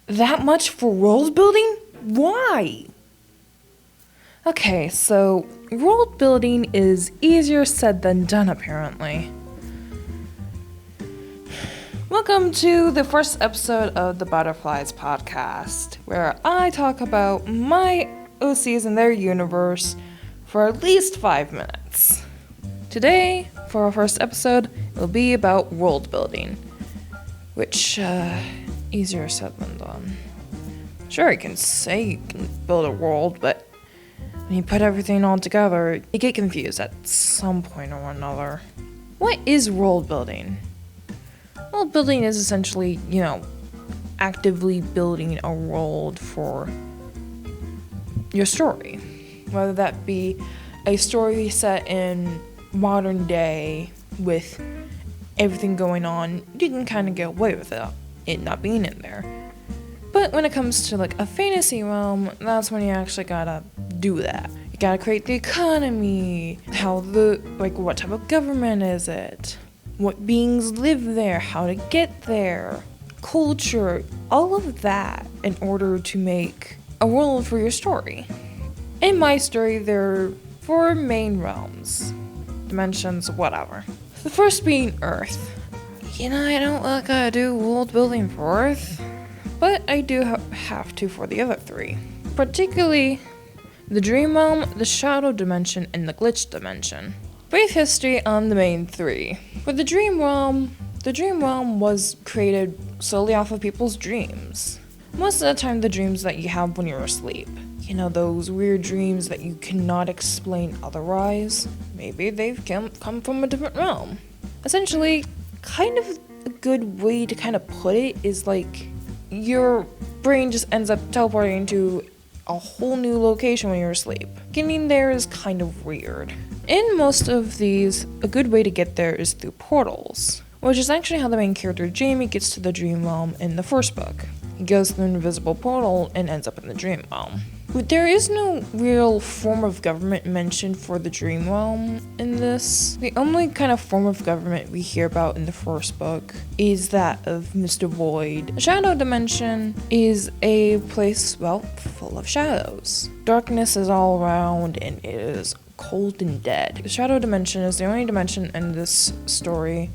That much for world building? Why? Okay, so world building is easier said than done, apparently. Welcome to the first episode of the Butterflies podcast, where I talk about my OCs and their universe for at least 5 minutes. Today, for our first episode, it will be about world building, which, easier said than done. Sure, you can say you can build a world, but when you put everything all together, you get confused at some point or another. What is world building? World building is essentially, actively building a world for your story. Whether that be a story set in modern day with everything going on, you can kind of get away with it not being in there. But when it comes to a fantasy realm, that's when you actually gotta do that. You gotta create the economy, what type of government is it, what beings live there, how to get there, culture, all of that in order to make a world for your story. In my story, there are 4 main realms, dimensions, whatever. The first being Earth. I don't gotta do world building for Earth, but I do have to for the other 3. Particularly the Dream Realm, the Shadow Dimension, and the Glitch Dimension. Brief history on the main 3. For the Dream Realm was created solely off of people's dreams. Most of the time, the dreams that you have when you're asleep. Those weird dreams that you cannot explain otherwise. Maybe they've come from a different realm. Essentially, kind of a good way to kind of put it is your brain just ends up teleporting to a whole new location when you're asleep. Getting there is kind of weird. In most of these, a good way to get there is through portals, which is actually how the main character Jamie gets to the Dream Realm in the first book. He goes through an invisible portal and ends up in the Dream Realm. But there is no real form of government mentioned for the Dream Realm in this. The only kind of form of government we hear about in the first book is that of Mr. Void. The Shadow Dimension is a place, full of shadows. Darkness is all around and it is cold and dead. The Shadow Dimension is the only dimension in this story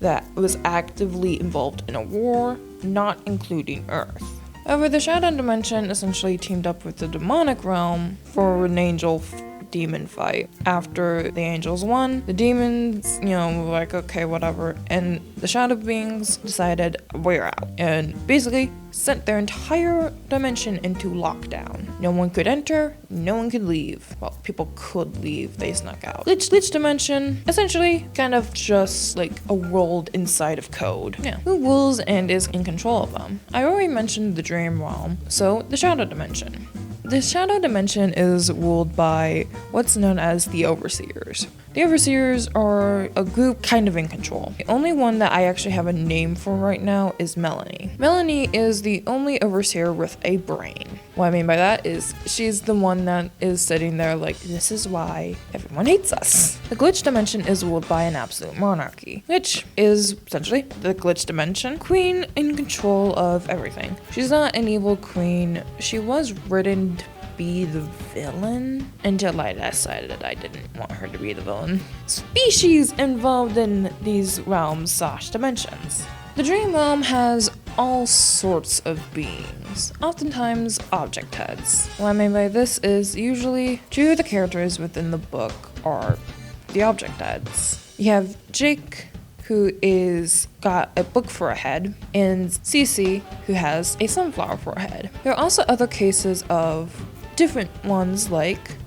that was actively involved in a war, not including Earth. However, the Shadow Dimension essentially teamed up with the Demonic Realm for an angel-demon fight. After the angels won, the demons, were okay, whatever, and the Shadow Beings decided, we're out, and basically sent their entire dimension into lockdown. No one could enter, no one could leave. Well, people could leave, they snuck out. Glitch Dimension, essentially kind of just a world inside of code. Who rules and is in control of them? I already mentioned the Dream Realm, so the Shadow Dimension. The Shadow Dimension is ruled by what's known as the Overseers. The Overseers are a group kind of in control. The only one that I actually have a name for right now is Melanie. Melanie is the only Overseer with a brain. What I mean by that is she's the one that is sitting there this is why everyone hates us. The Glitch Dimension is ruled by an absolute monarchy, which is essentially the Glitch Dimension, queen in control of everything. She's not an evil queen. She was written to be the villain until I decided I didn't want her to be the villain. Species involved in these realms / dimensions. The Dream Realm has all sorts of beings, oftentimes object heads. What I mean by this is usually 2 of the characters within the book are the object heads. You have Jake, who is got a book for a head, and Cece, who has a sunflower for a head. There are also other cases of different ones,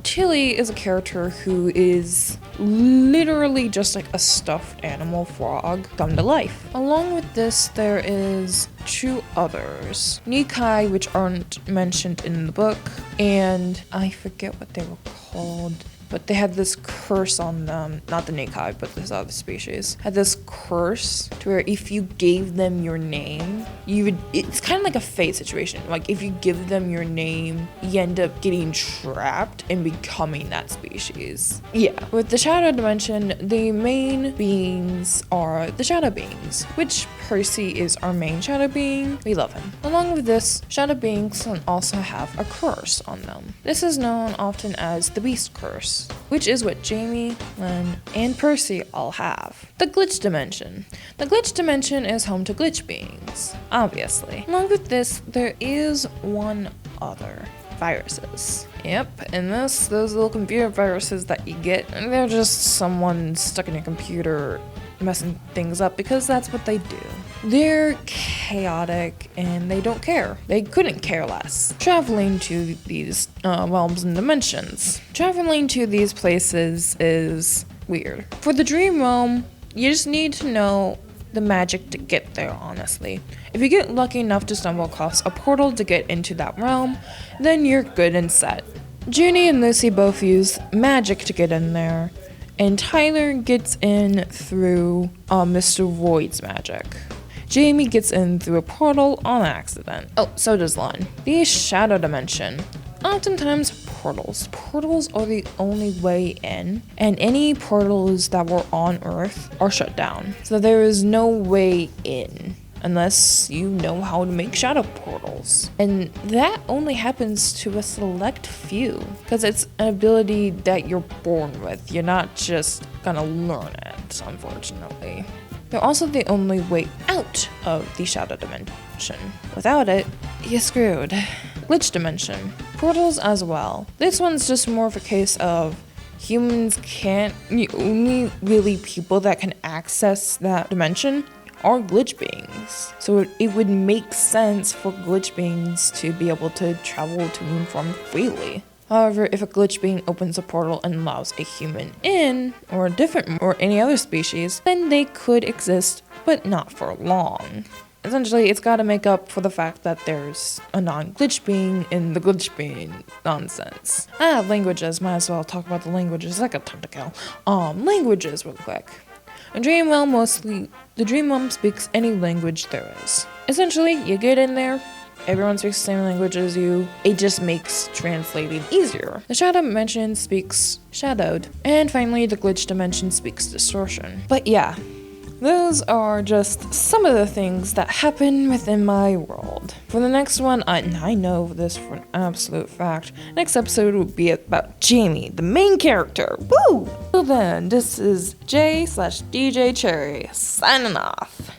Tilly is a character who is literally just a stuffed animal frog come to life. Along with this, there is 2 others, Nikai, which aren't mentioned in the book, and I forget what they were called. but they had this curse on them, not the Nakai, but this other species, had this curse to where if you gave them your name, it's kind of like a fate situation. Like if you give them your name, you end up getting trapped and becoming that species. Yeah, with the Shadow Dimension, the main beings are the Shadow Beings, which Percy is our main Shadow Being. We love him. Along with this, Shadow Beings can also have a curse on them. This is known often as the Beast Curse, which is what Jamie, Len, and Percy all have. The Glitch Dimension. The Glitch Dimension is home to glitch beings, obviously. Along with this, there is one other. Viruses. Yep, and those little computer viruses that you get, they're just someone stuck in your computer messing things up because that's what they do. They're chaotic and they don't care. They couldn't care less. Traveling to these realms and dimensions. Traveling to these places is weird. For the Dream Realm, you just need to know the magic to get there, honestly. If you get lucky enough to stumble across a portal to get into that realm, then you're good and set. Junie and Lucy both use magic to get in there, and Tyler gets in through Mr. Void's magic. Jamie gets in through a portal on accident. Oh, so does Lon. The Shadow Dimension. Oftentimes portals. Portals are the only way in, and any portals that were on Earth are shut down. So there is no way in unless you know how to make shadow portals. And that only happens to a select few, because it's an ability that you're born with. You're not just gonna learn it, unfortunately. They're also the only way out of the Shadow Dimension. Without it, you're screwed. Glitch Dimension. Portals as well. This one's just more of a case of humans can't, only really people that can access that dimension are glitch beings. So it would make sense for glitch beings to be able to travel to and from freely. However, if a glitch being opens a portal and allows a human in, or any other species, then they could exist, but not for long. Essentially, it's gotta make up for the fact that there's a non-glitch being in the glitch being nonsense. Languages. Might as well talk about the languages. I got time to kill. Languages real quick. In Dream Realm, the Dream Realm speaks any language there is. Essentially, you get in there, everyone speaks the same language as you. It just makes translating easier. The Shadow Dimension speaks Shadowed. And finally, the Glitch Dimension speaks Distortion. But yeah, those are just some of the things that happen within my world. For the next one, and I know this for an absolute fact, next episode will be about Jamie, the main character. Woo! So then, this is J/DJ Cherry, signing off.